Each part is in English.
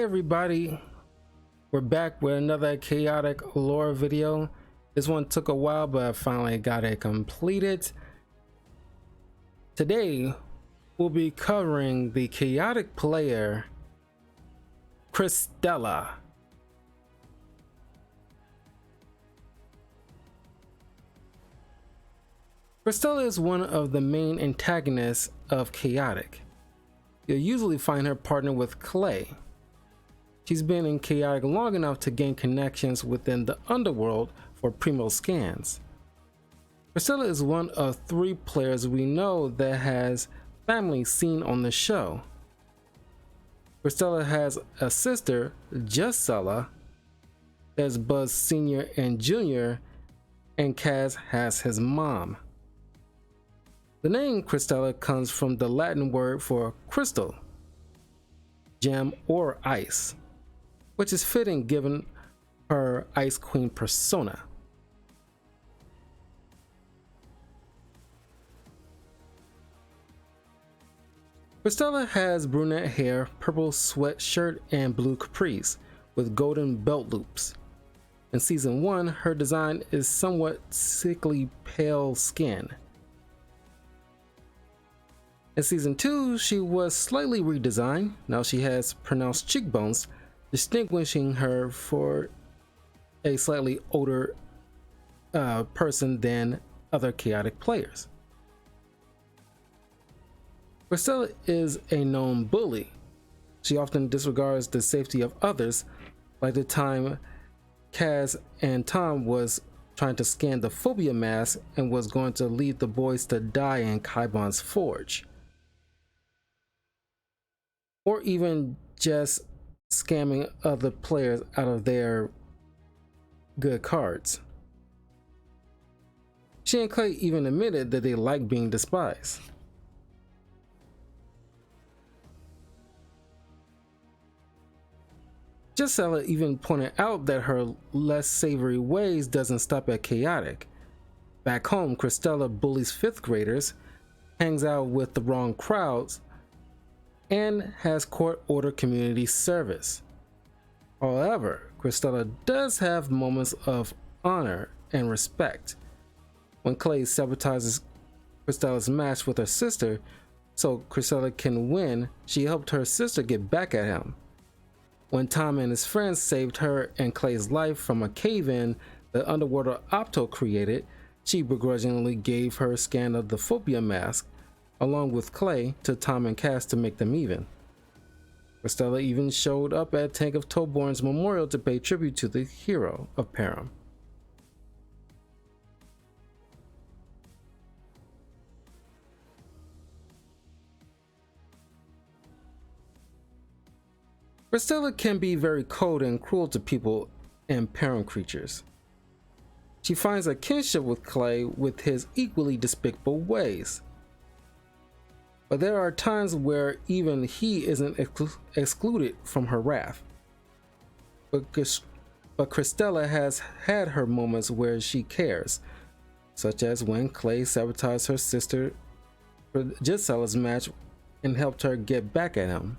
everybody, we're back with another chaotic lore video. This one took a while, but I finally got it completed. Today we'll be covering the chaotic player Krystella. Krystella is one of the main antagonists of chaotic. You'll usually find her partnered with Clay. She's been in chaotic long enough to gain connections within the underworld for primo scans. Krystella is one of 3 players we know that has family seen on the show. Krystella has a sister, Justella, there's Buzz Sr. and Jr., and Kaz has his mom. The name Krystella comes from the Latin word for crystal, gem, or ice, which is fitting given her Ice Queen persona. Krystella has brunette hair, purple sweatshirt, and blue capris with golden belt loops. In Season 1, her design is somewhat sickly pale skin. In Season 2, she was slightly redesigned. Now she has pronounced cheekbones, distinguishing her for a slightly older person than other chaotic players. Krystella is a known bully. She often disregards the safety of others, like the time Kaz and Tom was trying to scan the phobia mask and was going to lead the boys to die in Kaibon's forge. Or even just scamming other players out of their good cards. She and Clay even admitted that they like being despised. Justella even pointed out that her less savory ways doesn't stop at chaotic. Back home, Krystella bullies 5th graders, hangs out with the wrong crowds, and has court order community service. However, Krystella does have moments of honor and respect. When Clay sabotages Krystella's match with her sister so Krystella can win, she helped her sister get back at him. When Tom and his friends saved her and Clay's life from a cave-in the underworld Opto created, she begrudgingly gave her a scan of the phobia mask along with Clay to Tom and Cass to make them even. Krystella even showed up at Tank of Toborn's memorial to pay tribute to the hero of Param. Krystella can be very cold and cruel to people and Param creatures. She finds a kinship with Clay with his equally despicable ways. But there are times where even he isn't excluded from her wrath. But Krystella has had her moments where she cares, such as when Clay sabotaged her sister for Justella's match and helped her get back at him.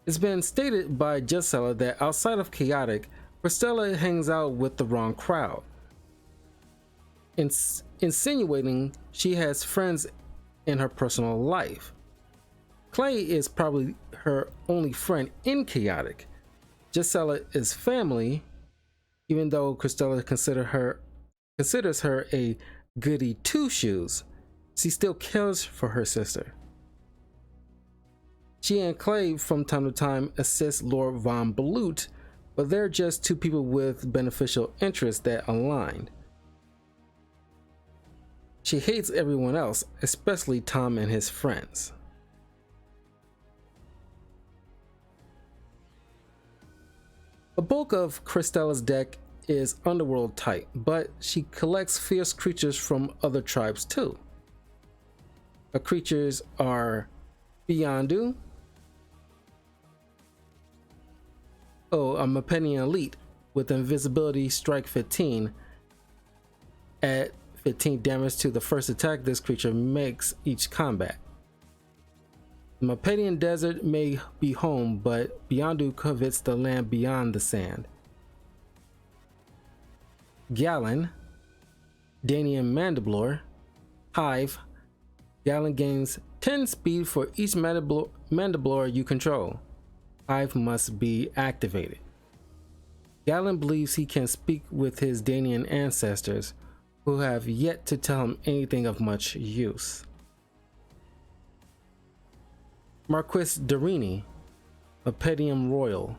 It's been stated by Justella that outside of chaotic, Krystella hangs out with the wrong crowd, insinuating she has friends in her personal life. Clay is probably her only friend in chaotic. Justella is family, even though Krystella considers her a goody two-shoes. She still cares for her sister. She and Clay from time to time assist Lord Von Blut, but they're just 2 people with beneficial interests that align. She hates everyone else, especially Tom and his friends. The bulk of Krystella's deck is underworld type, but she collects fierce creatures from other tribes too. Her creatures are Beyondu, a Mepenian elite with invisibility strike 15 at 15 damage to the first attack this creature makes each combat. The Mapedian Desert may be home, but Beyondu covets the land beyond the sand. Gallon, Danian Mandiblor, Hive. Gallon gains 10 speed for each Mandiblor you control. Hive must be activated. Gallon believes he can speak with his Danian ancestors, who have yet to tell him anything of much use. Marquis Darini, Mapedium Royal.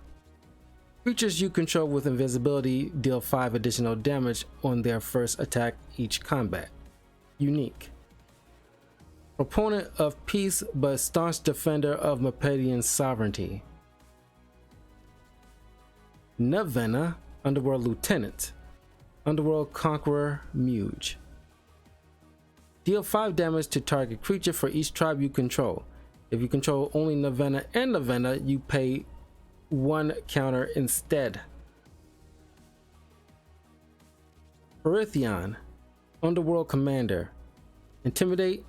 Creatures you control with invisibility deal 5 additional damage on their first attack each combat. Unique. Proponent of peace but staunch defender of Mapedian sovereignty. Nevena, Underworld Lieutenant. Underworld Conqueror Muge. Deal 5 damage to target creature for each tribe you control. If you control only Nevena and Nevena, you pay 1 counter instead. Perithion, Underworld Commander. Intimidate,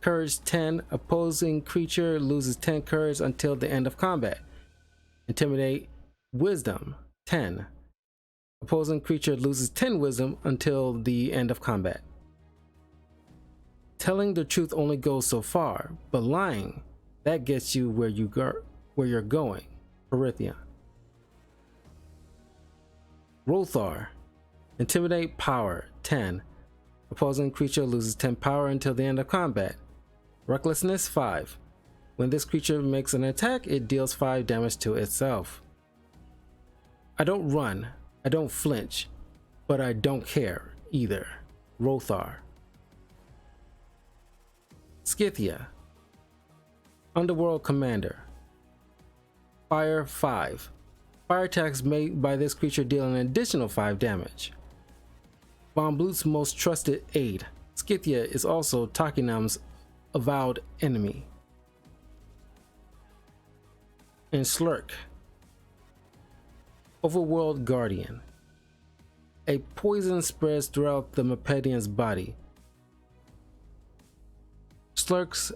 Courage 10. Opposing creature loses 10 courage until the end of combat. Intimidate, Wisdom 10. Opposing creature loses 10 wisdom until the end of combat. Telling the truth only goes so far, but lying, that gets you where you're going. Perithion. Rothar. Intimidate, Power 10. Opposing creature loses 10 power until the end of combat. Recklessness 5. When this creature makes an attack, it deals 5 damage to itself. I don't run, I don't flinch, but I don't care either. Rothar. Scythia, Underworld Commander. Fire 5. Fire attacks made by this creature deal an additional 5 damage. Von Blut's most trusted aide, Scythia is also Takinam's avowed enemy. And Slurk, Overworld Guardian. A poison spreads throughout the Mapedian's body. Slurk's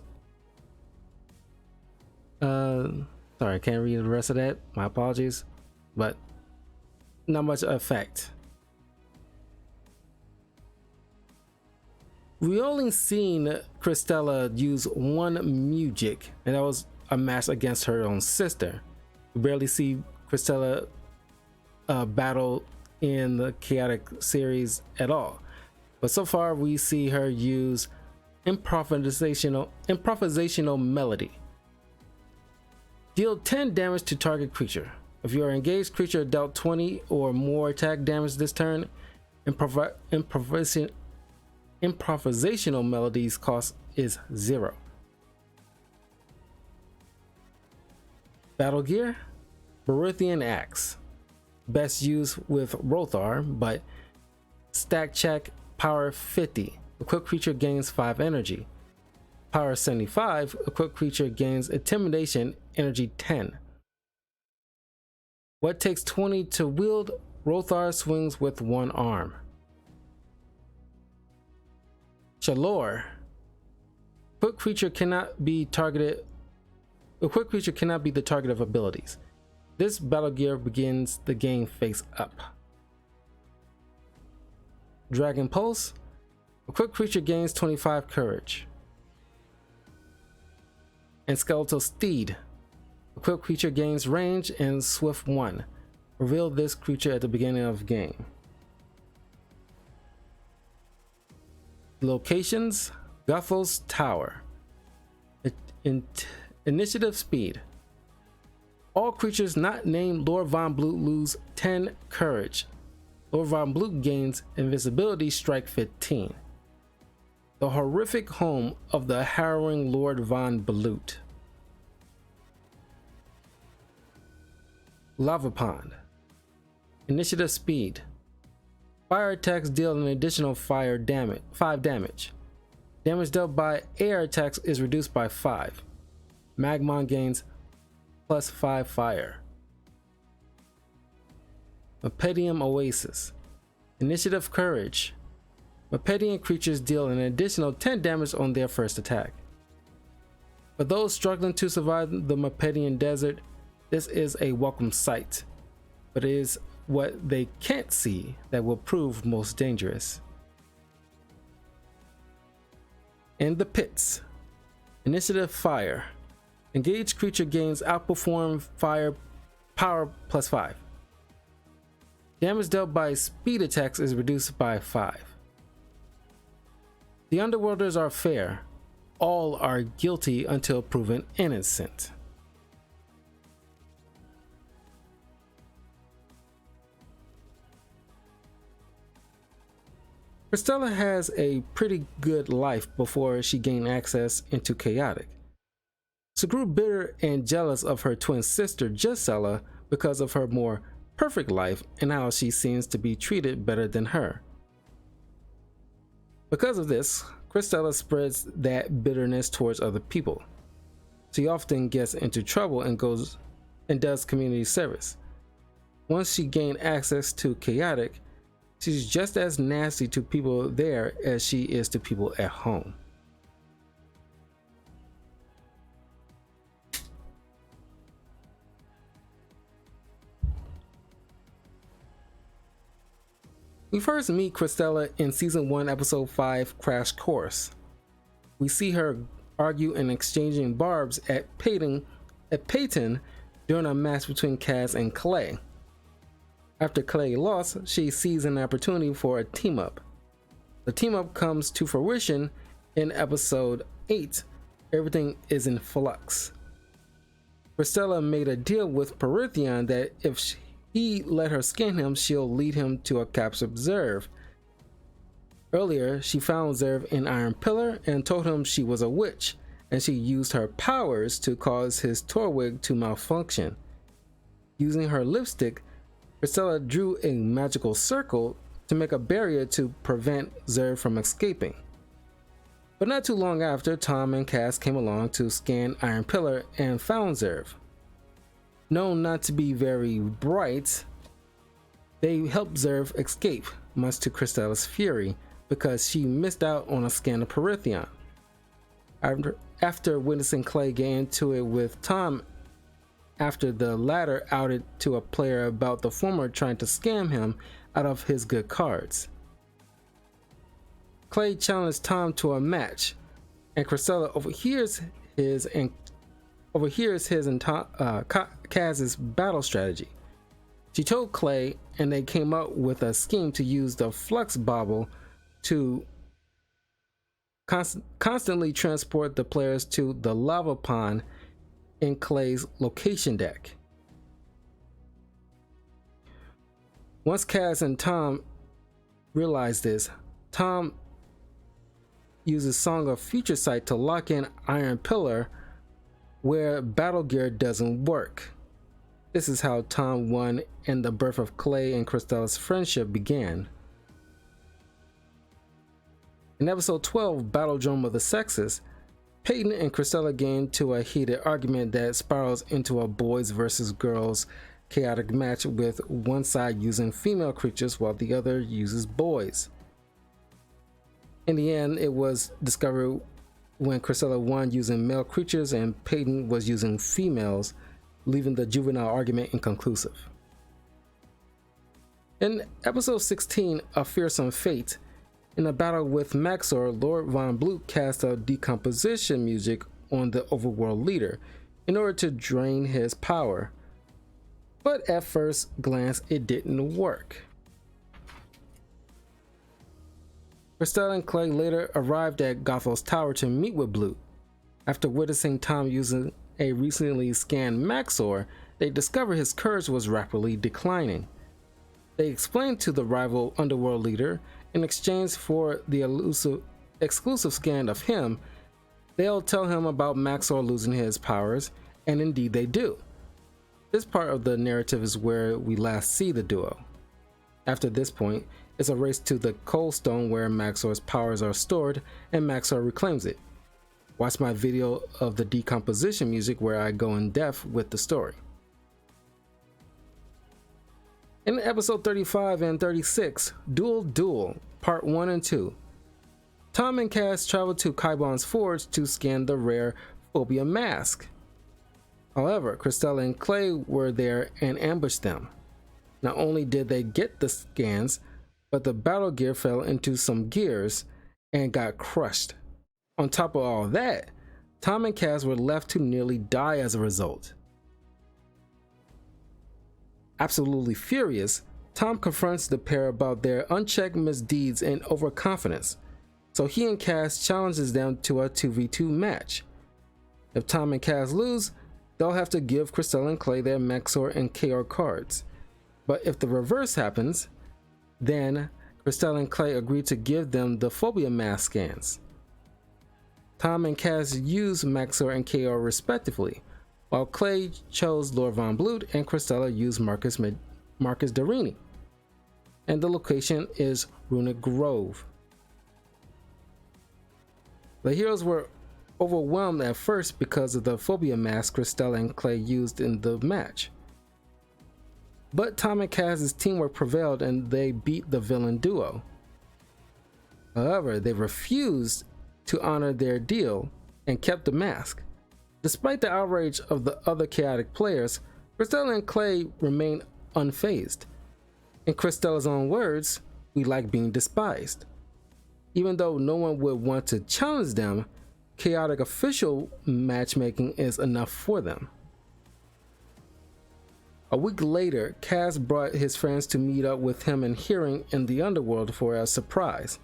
sorry, I can't read the rest of that. My apologies, but not much effect. We only seen Krystella use one Mujic, and that was a match against her own sister. We barely see Krystella battle in the Chaotic series at all, but so far we see her use improvisational melody. Deal 10 damage to target creature. If you are engaged creature dealt 20 or more attack damage this turn, improvisational melody's cost is 0. Battle gear, Berithian Axe. Best used with Rothar, but stack check, power 50. Equipped creature gains 5 energy. Power 75, equipped creature gains intimidation, energy 10. What takes 20 to wield? Rothar swings with one arm. Chalor. Equipped creature cannot be targeted. Equipped creature cannot be the target of abilities. This battle gear begins the game face up. Dragon Pulse. Equipped creature gains 25 courage. And Skeletal Steed. Equipped creature gains range and swift 1. Reveal this creature at the beginning of the game. Locations, Guthel's Tower. Initiative speed. All creatures not named Lord Von Blute lose 10 courage. Lord Von Blute gains invisibility strike 15. The horrific home of the harrowing Lord Von Blute. Lava Pond. Initiative speed. Fire attacks deal an additional 5 damage. Damage dealt by air attacks is reduced by 5. Magmon gains plus 5 fire. Mapedium Oasis. Initiative courage. Mepedian creatures deal an additional 10 damage on their first attack. For those struggling to survive the Mepedian desert, this is a welcome sight, but it is what they can't see that will prove most dangerous. In the pits. Initiative Fire. Engaged creature gains outperform fire power +5. Damage dealt by speed attacks is reduced by 5. The Underworlders are fair. All are guilty until proven innocent. Krystella has a pretty good life before she gained access into Chaotic. She grew bitter and jealous of her twin sister Justella because of her more perfect life and how she seems to be treated better than her. Because of this, Krystella spreads that bitterness towards other people. She often gets into trouble and does community service. Once she gained access to Chaotic, she's just as nasty to people there as she is to people at home. We first meet Krystella in Season 1, Episode 5, Crash Course. We see her argue and exchanging barbs at Peyton during a match between Kaz and Clay. After Clay lost, she sees an opportunity for a team-up. The team-up comes to fruition in Episode 8, Everything is in Flux. Krystella made a deal with Perithion that if he let her skin him, she'll lead him to a captured Zerv. Earlier, she found Zerv in Iron Pillar and told him she was a witch, and she used her powers to cause his Torwig to malfunction. Using her lipstick, Krystella drew a magical circle to make a barrier to prevent Zerv from escaping. But not too long after, Tom and Cass came along to scan Iron Pillar and found Zerv. Known not to be very bright, they helped Zerv escape, much to Krystella's fury, because she missed out on a scan of Perithion. After witnessing Clay get into it with Tom after the latter outed to a player about the former trying to scam him out of his good cards. Clay challenged Tom to a match, and Krystella overhears his and Kaz's battle strategy. She told Clay, and they came up with a scheme to use the Flux Bauble to constantly transport the players to the lava pond in Clay's location deck. Once Kaz and Tom realize this, Tom uses Song of Future Sight to lock in Iron Pillar where Battle Gear doesn't work. This is how Tom won and the birth of Clay and Krystella's friendship began. In episode 12, Battle Drum of the Sexes, Peyton and Krystella get into a heated argument that spirals into a boys versus girls chaotic match with one side using female creatures while the other uses boys. In the end, it was discovered when Krystella won using male creatures and Peyton was using females, leaving the juvenile argument inconclusive. In episode 16, A Fearsome Fate, in a battle with Maxor, Lord Von Blute cast a decomposition music on the overworld leader in order to drain his power, but at first glance it didn't work. Krystella and Clay later arrived at Gothel's tower to meet with Blute. After witnessing Tom using a recently scanned Maxor, they discovered his courage was rapidly declining. They explained to the rival underworld leader, in exchange for the exclusive scan of him, they'll tell him about Maxor losing his powers, and indeed they do. This part of the narrative is where we last see the duo. After this point, it's a race to the Cold Stone where Maxor's powers are stored and Maxor reclaims it. Watch my video of the decomposition music where I go in depth with the story. In episode 35 and 36, Duel, Part 1 and 2, Tom and Cass travel to Kaibon's Forge to scan the rare Phobia mask. However, Krystella and Clay were there and ambushed them. Not only did they get the scans, but the battle gear fell into some gears and got crushed. On top of all that, Tom and Cass were left to nearly die as a result. Absolutely furious, Tom confronts the pair about their unchecked misdeeds and overconfidence, so he and Cass challenges them to a 2v2 match. If Tom and Cass lose, they'll have to give Krystella and Clay their Maxor and KR cards. But if the reverse happens, then Krystella and Clay agree to give them the Phobia mask scans. Tom and Cass use Maxor and KR respectively, while Clay chose Lord Von Bloot and Krystella used Marcus Darini. And the location is Runic Grove. The heroes were overwhelmed at first because of the Phobia mask Krystella and Clay used in the match. But Tom and Cass's teamwork prevailed and they beat the villain duo. However, they refused to honor their deal and kept the mask. Despite the outrage of the other chaotic players, Krystella and Clay remained unfazed. In Krystella's own words, "We like being despised." Even though no one would want to challenge them, chaotic official matchmaking is enough for them. A week later, Cass brought his friends to meet up with him and Hearing in the underworld for a surprise.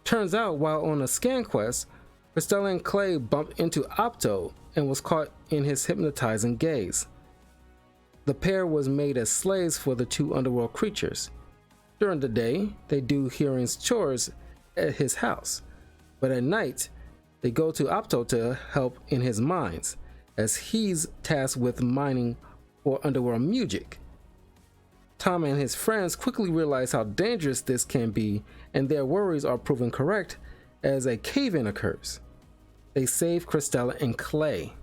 Turns out, while on a scan quest, Krystella and Clay bumped into Opto and was caught in his hypnotizing gaze. The pair was made as slaves for the two underworld creatures. During the day, they do Hearing's chores at his house, but at night, they go to Opto to help in his mines, as he's tasked with mining for underworld music. Tom and his friends quickly realize how dangerous this can be, and their worries are proven correct as a cave-in occurs. They save Krystella and Clay.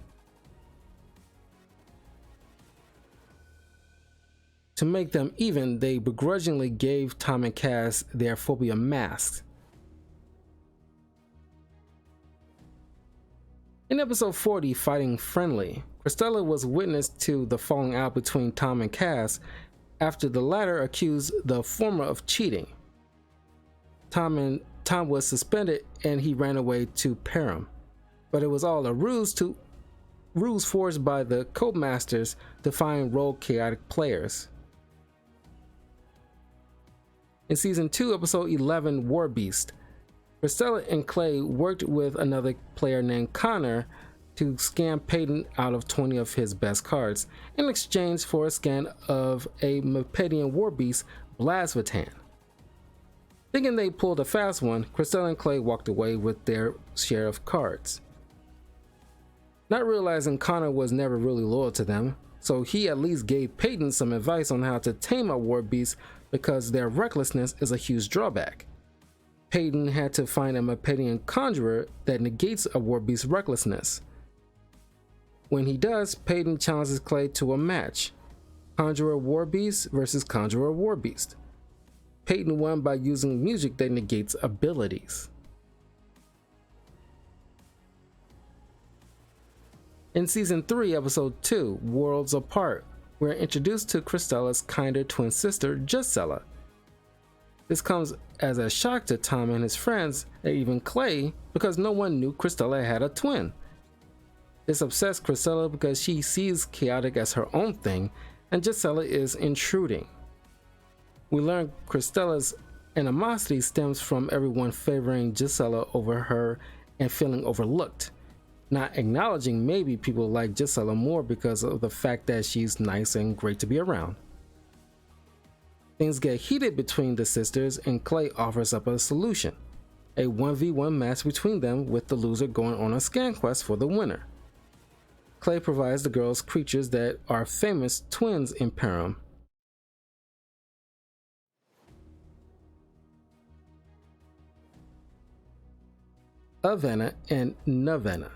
To make them even, they begrudgingly gave Tom and Cass their Phobia masks. In episode 40, Fighting Friendly, Krystella was witness to the falling out between Tom and Cass after the latter accused the former of cheating. Tom was suspended and he ran away to Param, but it was all a ruse forged by the Codemasters to find rogue chaotic players. In season 2, episode 11, War Beast, Krystella and Clay worked with another player named Connor to scam Peyton out of 20 of his best cards in exchange for a scan of a Mepedian war beast, Blasvatan. Thinking they pulled a fast one, Krystella and Clay walked away with their share of cards. Not realizing Connor was never really loyal to them, so he at least gave Peyton some advice on how to tame a war beast because their recklessness is a huge drawback. Peyton had to find a Mepedian conjurer that negates a war beast's recklessness. When he does, Peyton challenges Clay to a match, Conjurer War Beast versus Conjurer War Beast. Peyton won by using music that negates abilities. In season 3, episode 2, Worlds Apart, we're introduced to Krystella's kinder twin sister, Justella. This comes as a shock to Tom and his friends, and even Clay, because no one knew Krystella had a twin. This upsets Krystella because she sees chaotic as her own thing, and Justella is intruding. We learn Krystella's animosity stems from everyone favoring Justella over her and feeling overlooked, not acknowledging maybe people like Justella more because of the fact that she's nice and great to be around. Things get heated between the sisters and Clay offers up a solution, a 1v1 match between them with the loser going on a scan quest for the winner. Clay provides the girls creatures that are famous twins in Param. Avena and Navena.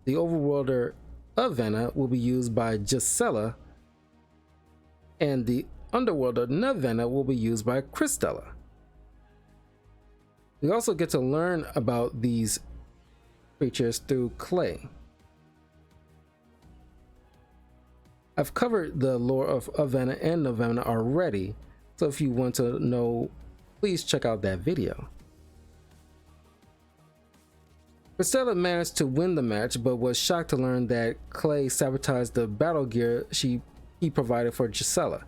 The overworlder Avena will be used by Justella, and the underworld of Nevena will be used by Krystella. We also get to learn about these creatures through Clay. I've covered the lore of Avena and Nevena already, so if you want to know, please check out that video. Krystella managed to win the match, but was shocked to learn that Clay sabotaged the battle gear he provided for Justella.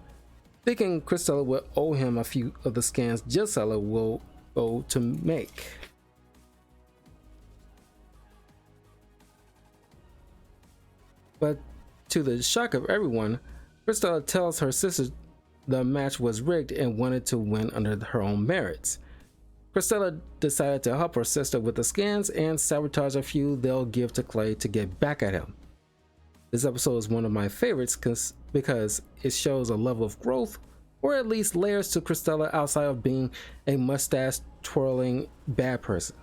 Thinking Krystella would owe him a few of the scans Justella will go to make. But to the shock of everyone, Krystella tells her sister the match was rigged and wanted to win under her own merits. Krystella decided to help her sister with the scans and sabotage a few they'll give to Clay to get back at him. This episode is one of my favorites because it shows a level of growth, or at least layers to Krystella outside of being a mustache twirling bad person.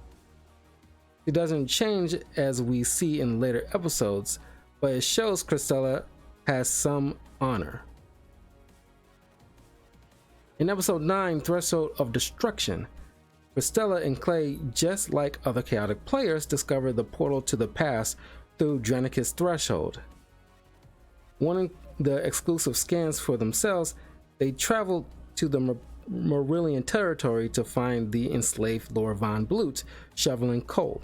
She doesn't change as we see in later episodes, but it shows Krystella has some honor. In episode 9, Threshold of Destruction, Krystella and Clay, just like other chaotic players, discover the portal to the past through Dranica's threshold. Wanting the exclusive scans for themselves, they travel to the Marillion territory to find the enslaved Lord Von Blut shoveling coal.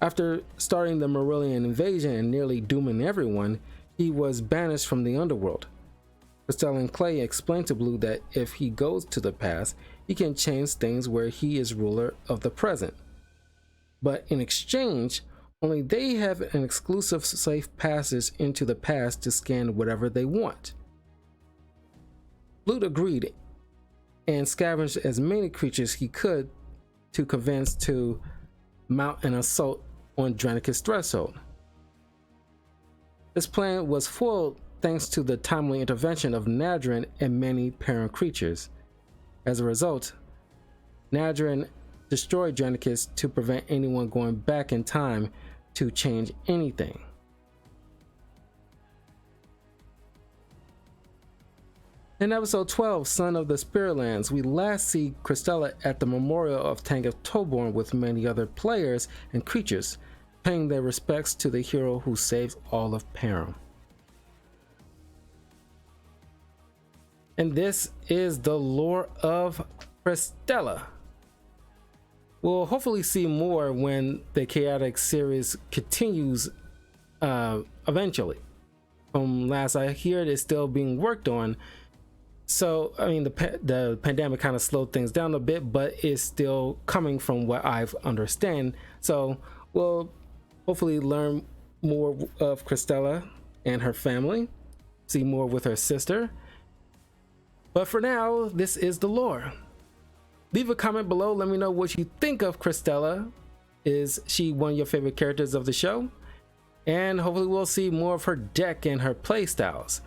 After starting the Marillion invasion and nearly dooming everyone, he was banished from the underworld. Krystella and Clay explain to Blue that if he goes to the past, he can change things where he is ruler of the present. But in exchange, only they have an exclusive safe passage into the past to scan whatever they want. Blue agreed and scavenged as many creatures he could to convince to mount an assault on Dranica's threshold. This plan was foiled thanks to the timely intervention of Nadrin and many parent creatures. As a result, Nadrin destroyed Dranica's to prevent anyone going back in time to change anything. In episode 12, Son of the Spiritlands, we last see Krystella at the memorial of Tangath Toborn with many other players and creatures, paying their respects to the hero who saved all of Param. And this is the lore of Krystella. We'll hopefully see more when the Chaotic series continues eventually. From last I hear, it's still being worked on. So, I mean, the pandemic kind of slowed things down a bit, but it's still coming from what I've understand. So we'll hopefully learn more of Krystella and her family, see more with her sister. But for now, this is the lore. Leave a comment below. Let me know what you think of Krystella. Is she one of your favorite characters of the show? And hopefully we'll see more of her deck and her playstyles.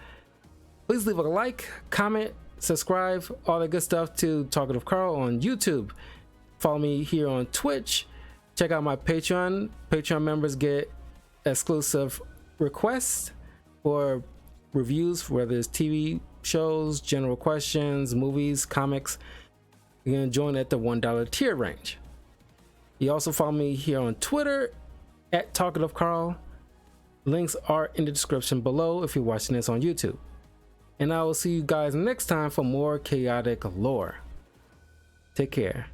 Please leave a like, comment, subscribe, all that good stuff to Talkative Carl on YouTube. Follow me here on Twitch. Check out my Patreon. Patreon members get exclusive requests for reviews, whether it's TV shows, general questions, movies, comics. You can join at the $1 tier range. You also follow me here on Twitter at Talkative Carl. Links are in the description below if you're watching this on YouTube. And I will see you guys next time for more chaotic lore. Take care.